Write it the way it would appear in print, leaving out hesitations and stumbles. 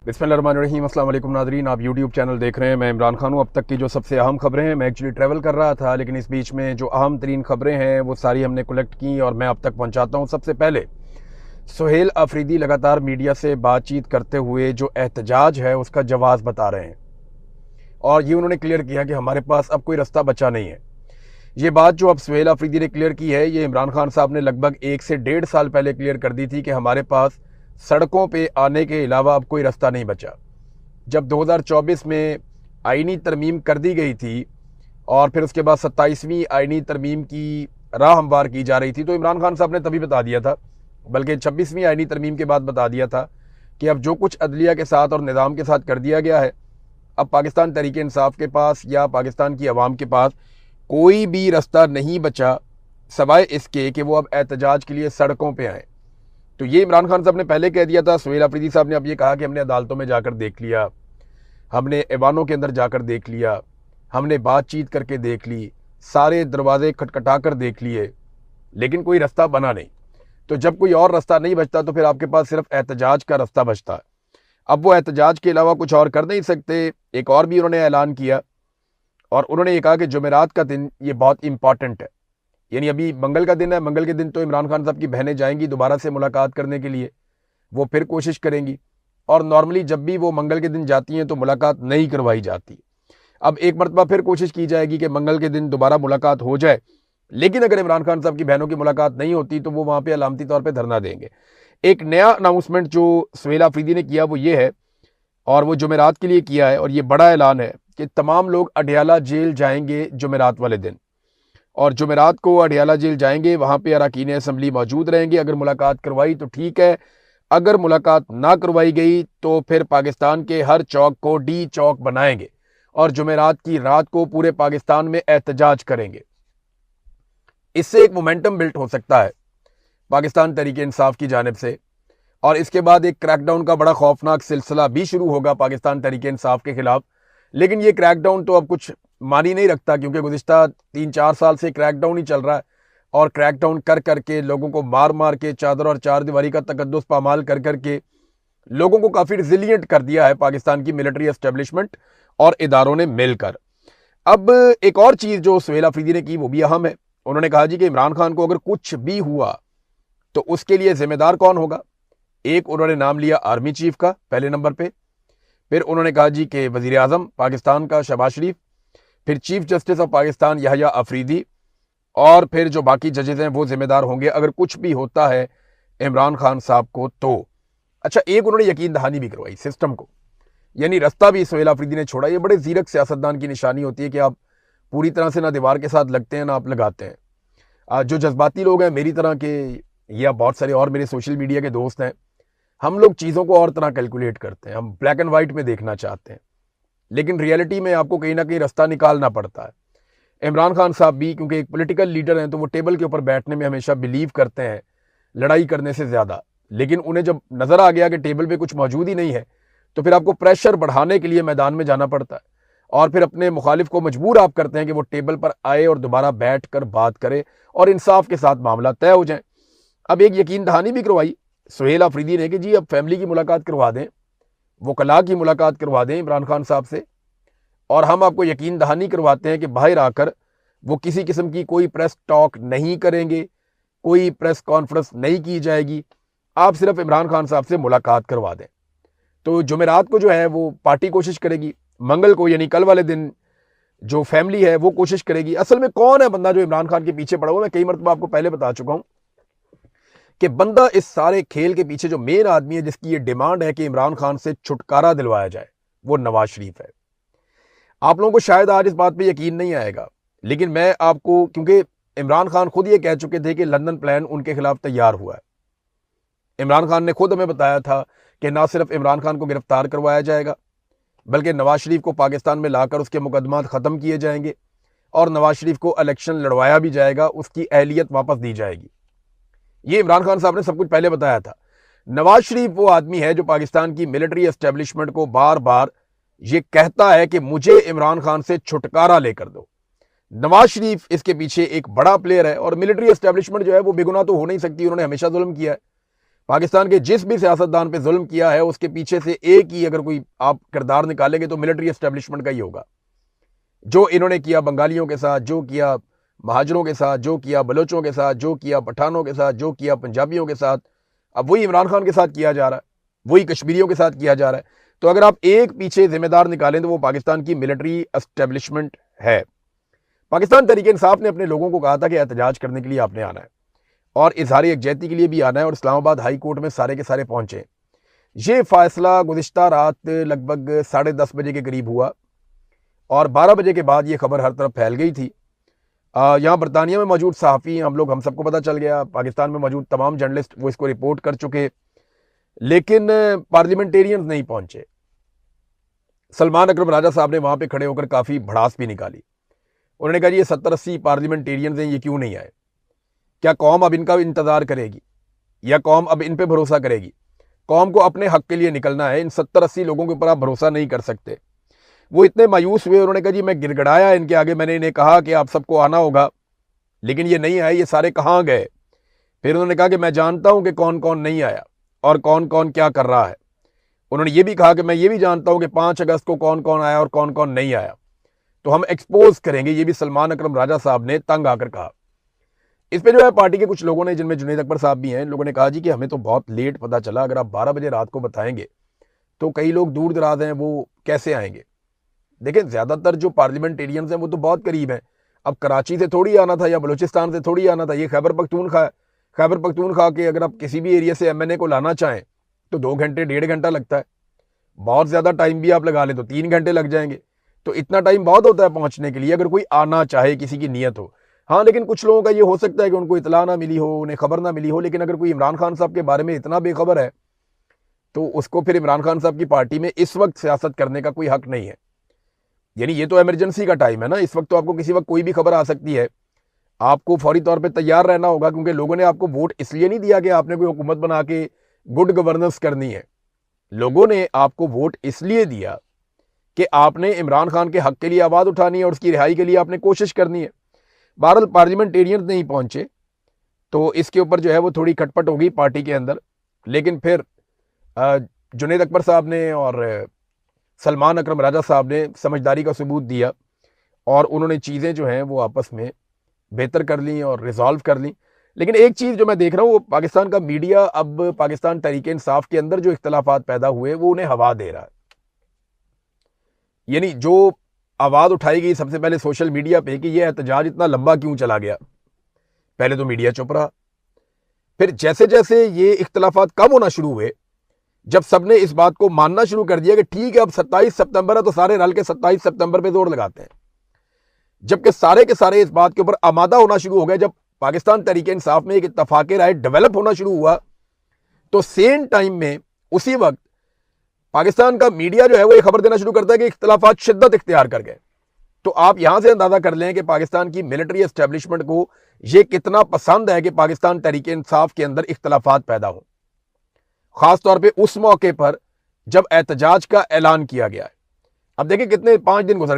बिस्मिल्लाहिर्रहमानिर्रहीम। अस्सलाम वालेकुम नाज़रीन, आप यूट्यूब चैनल देख रहे हैं। मैं इमरान खान हूँ। अब तक की जो सबसे अहम खबरें हैं, मैं एक्चुअली ट्रैवल कर रहा था, लेकिन इस बीच में जो अहम तरीन खबरें हैं वो सारी हमने कलेक्ट की और मैं अब तक पहुँचाता हूँ। सबसे पहले सुहेल अफरीदी लगातार मीडिया से बातचीत करते हुए जो एहतजाज है उसका जवाब बता रहे हैं और ये उन्होंने क्लियर किया कि हमारे पास अब कोई रास्ता बचा नहीं है। ये बात जो अब सुहेल अफरीदी ने क्लियर की है, ये इमरान खान साहब ने लगभग 1 से 1.5 साल पहले क्लियर कर दी थी कि हमारे पास सड़कों पे आने के अलावा अब कोई रास्ता नहीं बचा। जब 2024 में आईनी तरमीम कर दी गई थी और फिर उसके बाद 27वीं आईनी तरमीम की राह हमवार की जा रही थी, तो इमरान खान साहब ने तभी बता दिया था, बल्कि 26वीं आईनी तरमीम के बाद बता दिया था कि अब जो कुछ अदलिया के साथ और निज़ाम के साथ कर दिया गया है, अब पाकिस्तान तहरीक इंसाफ के पास या पाकिस्तान की आवाम के पास कोई भी रास्ता नहीं बचा सवाए इसके कि वो अब एहतजाज के लिए सड़कों पर आएँ। तो ये इमरान खान साहब ने पहले कह दिया था। सुहेल अफरीदी साहब ने अब ये कहा कि हमने अदालतों में जाकर देख लिया, हमने ऐवानों के अंदर जाकर देख लिया, हमने बातचीत करके देख ली, सारे दरवाजे खटखटा कर देख लिए, लेकिन कोई रास्ता बना नहीं। तो जब कोई और रास्ता नहीं बचता तो फिर आपके पास सिर्फ एहतजाज का रास्ता बचता है। अब वो एहतजाज के अलावा कुछ और कर नहीं सकते। एक और भी उन्होंने ऐलान किया और उन्होंने ये कहा कि जुमेरात का दिन ये बहुत इंपॉर्टेंट है, यानी अभी मंगल का दिन है, मंगल के दिन तो इमरान खान साहब की बहनें जाएंगी दोबारा से मुलाकात करने के लिए, वो फिर कोशिश करेंगी और नॉर्मली जब भी वो मंगल के दिन जाती हैं तो मुलाकात नहीं करवाई जाती। अब एक मरतबा फिर कोशिश की जाएगी कि मंगल के दिन दोबारा मुलाकात हो जाए, लेकिन अगर इमरान खान साहब की बहनों की मुलाकात नहीं होती तो वो वहाँ पे अलामती तौर पे धरना देंगे। एक नया अनाउंसमेंट जो सुहेल अफरीदी ने किया वो ये है, और वो जुमेरात के लिए किया है, और ये बड़ा ऐलान है कि तमाम लोग अडयाला जेल जाएंगे जुमेरात वाले दिन, और जुमेरात को अडयाला जेल जाएंगे, वहाँ पे अरकान असम्बली मौजूद रहेंगे। अगर मुलाकात करवाई तो ठीक है, अगर मुलाकात ना करवाई गई तो फिर पाकिस्तान के हर चौक को डी चौक बनाएंगे और जुमेरात की रात को पूरे पाकिस्तान में एहतजाज करेंगे। इससे एक मोमेंटम बिल्ट हो सकता है पाकिस्तान तहरीक इंसाफ की जानिब से, और इसके बाद एक क्रैकडाउन का बड़ा खौफनाक सिलसिला भी शुरू होगा पाकिस्तान तहरीक इंसाफ के खिलाफ। लेकिन ये क्रैकडाउन तो अब कुछ मानी नहीं रखता, क्योंकि गुज़िश्ता 3-4 साल से क्रैकडाउन ही चल रहा है और क्रैकडाउन कर करके लोगों को मार मार के चादर और चार दीवारी का तकद्दुस पामाल कर करके लोगों को काफ़ी रिजिलियंट कर दिया है पाकिस्तान की मिलिट्री एस्टेब्लिशमेंट और इदारों ने मिलकर। अब एक और चीज़ जो सुहेल अफरीदी ने की वो भी अहम है। उन्होंने कहा जी कि इमरान खान को अगर कुछ भी हुआ तो उसके लिए जिम्मेदार कौन होगा। एक उन्होंने नाम लिया आर्मी चीफ का पहले नंबर पे, फिर उन्होंने कहा जी कि वज़ीर आज़म पाकिस्तान का शहबाज शरीफ, फिर chief justice of Pakistan Yahya Afridi, और फिर जो बाकी जजेस हैं वो जिम्मेदार होंगे अगर कुछ भी होता है इमरान खान साहब को तो। अच्छा, एक उन्होंने यकीन दहानी भी करवाई सिस्टम को, यानी रास्ता भी सुहेल अफरीदी ने छोड़ा। ये बड़े जीरक सियासतदान की निशानी होती है कि आप पूरी तरह से ना दीवार के साथ लगते हैं ना आप लगाते हैं। जो जज्बाती लोग हैं मेरी तरह के या बहुत सारे और मेरे सोशल मीडिया के दोस्त हैं, हम लोग चीज़ों को और तरह कैलकुलेट करते हैं, हम ब्लैक एंड वाइट में देखना चाहते हैं, लेकिन रियलिटी में आपको कहीं ना कहीं रास्ता निकालना पड़ता है। इमरान खान साहब भी क्योंकि एक पॉलिटिकल लीडर हैं तो वो टेबल के ऊपर बैठने में हमेशा बिलीव करते हैं लड़ाई करने से ज़्यादा, लेकिन उन्हें जब नज़र आ गया कि टेबल पे कुछ मौजूद ही नहीं है तो फिर आपको प्रेशर बढ़ाने के लिए मैदान में जाना पड़ता है और फिर अपने मुखालिफ को मजबूर आप करते हैं कि वो टेबल पर आए और दोबारा बैठ कर बात करे और इंसाफ के साथ मामला तय हो जाए। अब एक यकीन दहानी भी करवाई सुहेल अफरीदी ने कि जी अब फैमिली की मुलाकात करवा दें, वकला की मुलाकात करवा दें इमरान खान साहब से, और हम आपको यकीन दहानी करवाते हैं कि बाहर आकर वो किसी किस्म की कोई प्रेस टॉक नहीं करेंगे, कोई प्रेस कॉन्फ्रेंस नहीं की जाएगी, आप सिर्फ इमरान खान साहब से मुलाकात करवा दें। तो जुमेरात को जो है वो पार्टी कोशिश करेगी, मंगल को यानी कल वाले दिन जो फैमिली है वो कोशिश करेगी। असल में कौन है बंदा जो इमरान खान के पीछे पड़ा हुआ, मैं कई मरतबा आपको पहले बता चुका हूं कि बंदा इस सारे खेल के पीछे जो मेन आदमी है जिसकी ये डिमांड है कि इमरान खान से छुटकारा दिलवाया जाए, वो नवाज शरीफ है। आप लोगों को शायद आज इस बात पे यकीन नहीं आएगा, लेकिन मैं आपको, क्योंकि इमरान खान खुद ये कह चुके थे कि लंदन प्लान उनके खिलाफ तैयार हुआ है। इमरान खान ने खुद हमें बताया था कि ना सिर्फ इमरान खान को गिरफ्तार करवाया जाएगा बल्कि नवाज शरीफ को पाकिस्तान में लाकर उसके मुकदमात ख़त्म किए जाएंगे और नवाज शरीफ को इलेक्शन लड़वाया भी जाएगा, उसकी अहलियत वापस दी जाएगी। ये इमरान खान साहब ने सब कुछ पहले बताया था। नवाज शरीफ वो आदमी है जो पाकिस्तान की मिलिट्री एस्टेब्लिशमेंट को बार बार ये कहता है कि मुझे इमरान खान से छुटकारा लेकर दो। नवाज शरीफ इसके पीछे एक बड़ा प्लेयर है और मिलिट्री एस्टेब्लिशमेंट जो है वो बेगुनाह तो हो नहीं सकती, उन्होंने हमेशा जुल्म किया है। पाकिस्तान के जिस भी सियासतदान पे जुल्म किया है उसके पीछे से एक ही अगर कोई आप किरदार निकालेंगे तो मिलिट्री एस्टेब्लिशमेंट का ही होगा। जो इन्होंने किया बंगालियों के साथ, जो किया महाजरों के साथ, जो किया बलोचों के साथ, जो किया पठानों के साथ, जो किया पंजाबियों के साथ, अब वही इमरान खान के साथ किया जा रहा है, वही कश्मीरियों के साथ किया जा रहा है। तो अगर आप एक पीछे जिम्मेदार निकालें तो वो पाकिस्तान की मिलिट्री एस्टेब्लिशमेंट है। पाकिस्तान तहरीक इंसाफ ने अपने लोगों को कहा था कि एहतजाज करने के लिए आपने आना है और इजहार यकजहती के लिए भी आना है, और इस्लामाबाद हाई कोर्ट में सारे के सारे पहुंचे। ये फैसला गुज़िश्ता रात लगभग 10:30 बजे के करीब हुआ और 12 बजे के बाद ये खबर हर तरफ फैल गई थी। यहाँ बरतानिया में मौजूद सहाफ़ी हम सबको पता चल गया, पाकिस्तान में मौजूद तमाम जर्नलिस्ट वो इसको रिपोर्ट कर चुके, लेकिन पार्लियामेंटेरियंस नहीं पहुंचे। सलमान अकरम राजा साहब ने वहाँ पे खड़े होकर काफ़ी भड़ास भी निकाली। उन्होंने कहा ये 70-80 पार्लियामेंटेरियंस हैं, ये क्यों नहीं आए? क्या कौम अब इनका इंतज़ार करेगी या कौम अब इन पे भरोसा करेगी? कौम को अपने हक के लिए निकलना है, इन 70-80 लोगों के ऊपर आप भरोसा नहीं कर सकते। वो इतने मायूस हुए, उन्होंने कहा जी मैं गिड़गिड़ाया इनके आगे, मैंने इन्हें कहा कि आप सबको आना होगा, लेकिन ये नहीं आए, ये सारे कहाँ गए? फिर उन्होंने कहा कि मैं जानता हूं कि कौन कौन नहीं आया और कौन कौन क्या कर रहा है। उन्होंने ये भी कहा कि मैं ये भी जानता हूं कि 5 अगस्त को कौन कौन आया और कौन कौन नहीं आया, तो हम एक्सपोज करेंगे। ये भी सलमान अकरम राजा साहब ने तंग आकर कहा। इस पे जो है पार्टी के कुछ लोगों ने, जिनमें जुनैद अकबर साहब भी हैं, लोगों ने कहा जी कि हमें तो बहुत लेट पता चला, अगर आप 12 बजे रात को बताएंगे तो कई लोग दूर दराज हैं वो कैसे आएंगे? देखें, ज़्यादातर जो पार्लियामेंटेरियंस हैं वो तो बहुत करीब हैं। अब कराची से थोड़ी आना था या बलूचिस्तान से थोड़ी आना था, ये खैबर पख्तूनख्वा के अगर आप किसी भी एरिया से एमएनए को लाना चाहें तो 2 घंटे 1.5 घंटा लगता है। बहुत ज़्यादा टाइम भी आप लगा लें तो 3 घंटे लग जाएंगे। तो इतना टाइम बहुत होता है पहुंचने के लिए, अगर कोई आना चाहे, किसी की नीयत हो। हाँ, लेकिन कुछ लोगों का ये हो सकता है कि उनको इतला ना मिली हो, उन्हें खबर ना मिली हो, लेकिन अगर कोई इमरान खान साहब के बारे में इतना बेखबर है तो उसको फिर इमरान खान साहब की पार्टी में इस वक्त सियासत करने का कोई हक नहीं है। यानी ये तो इमरजेंसी का टाइम है ना, इस वक्त तो आपको किसी वक्त कोई भी खबर आ सकती है। आपको फौरी तौर पे तैयार रहना होगा, क्योंकि लोगों ने आपको वोट इसलिए नहीं दिया कि आपने कोई हुकूमत बना के गुड गवर्नेंस करनी है। लोगों ने आपको वोट इसलिए दिया कि आपने इमरान खान के हक के लिए आवाज़ उठानी है और उसकी रिहाई के लिए आपने कोशिश करनी है। बहरहाल पार्लियामेंटेरियन नहीं पहुंचे तो इसके ऊपर जो है वो थोड़ी खटपट हो गई पार्टी के अंदर, लेकिन फिर जुनैद अकबर साहब ने और सलमान अकरम राजा साहब ने समझदारी का सबूत दिया और उन्होंने चीज़ें जो हैं वो आपस में बेहतर कर ली और रिजॉल्व कर ली। लेकिन एक चीज़ जो मैं देख रहा हूँ, वो पाकिस्तान का मीडिया अब पाकिस्तान तहरीक इंसाफ के अंदर जो इख्तलाफात पैदा हुए वो उन्हें हवा दे रहा है। यानी जो आवाज़ उठाई गई सबसे पहले सोशल मीडिया पे कि ये एहतजाज इतना लंबा क्यों चला गया, पहले तो मीडिया चुप रहा। फिर जैसे जैसे ये इख्तलाफात कम होना शुरू हुए, जब सबने इस बात को मानना शुरू कर दिया कि ठीक है अब 27 सितंबर है तो सारे रल के 27 सितंबर पे जोर लगाते हैं, जबकि सारे के सारे इस बात के ऊपर आमादा होना शुरू हो गए, जब पाकिस्तान तहरीक इंसाफ में एक इत्तफाक राय डेवलप होना शुरू हुआ तो सेम टाइम में उसी वक्त पाकिस्तान का मीडिया जो है वो ये खबर देना शुरू करता है कि इख्तलाफात शिद्दत इख्तियार कर गए। तो आप यहां से अंदाजा कर लें कि पाकिस्तान की मिलिट्री एस्टेब्लिशमेंट को यह कितना पसंद है कि पाकिस्तान तहरीक इंसाफ के अंदर इख्तलाफात पैदा हो, खासतौर पर उस मौके पर जब एहतजाज का ऐलान किया गया है। अब देखिए कितने 5 दिन गुजर